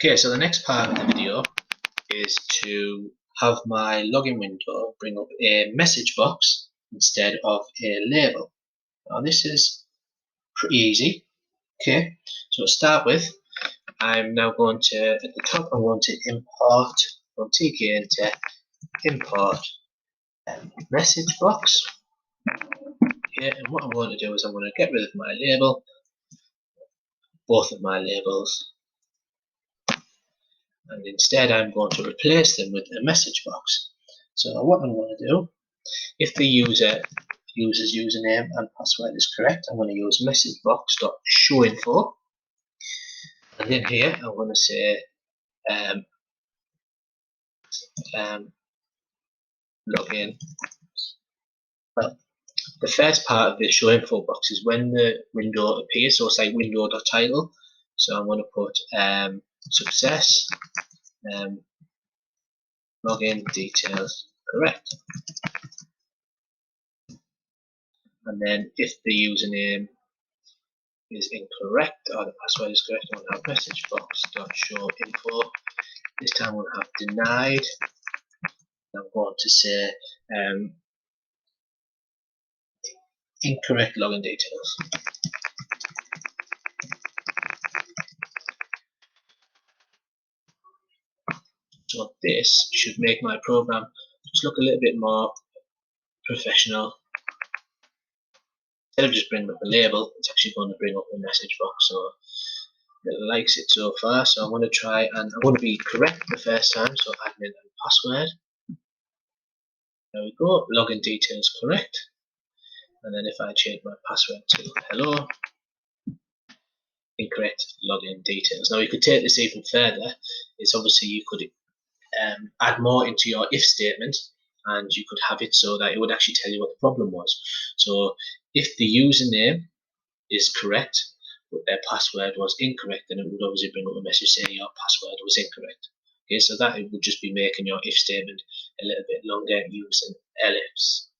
Okay, so the next part of the video is to have my login window bring up a message box instead of a label. Now this is pretty easy. Okay, so to start with, I'm now going to, at the top, I'm going to import from Tkinter, import message box. Okay, and what I'm going to do is I'm going to get rid of my label, both of my labels, and instead I'm going to replace them with a message box. So what I'm going to do, if the user's username and password is correct, I'm going to use messagebox.showInfo, and in here I'm going to say login. Well, the first part of the show info box is when the window appears, so it's like window.title. So I'm going to put success, login details correct, and then if the username is incorrect or the password is correct, I'm going to have messagebox.showInfo. This time I'm going to have denied. I'm going to say incorrect login details. So this should make my program just look a little bit more professional. Instead of just bringing up a label, it's actually going to bring up a message box. So it likes it so far. So I'm going to try, and I'm going to be correct the first time. So admin and password. There we go. Login details correct. And then if I change my password to hello, incorrect login details. Now you could take this even further. It's obviously you could add more into your if statement, and you could have it so that it would actually tell you what the problem was. So if the username is correct but their password was incorrect, then it would obviously bring up a message saying your password was incorrect. Okay, so that it would just be making your if statement a little bit longer using ellipse.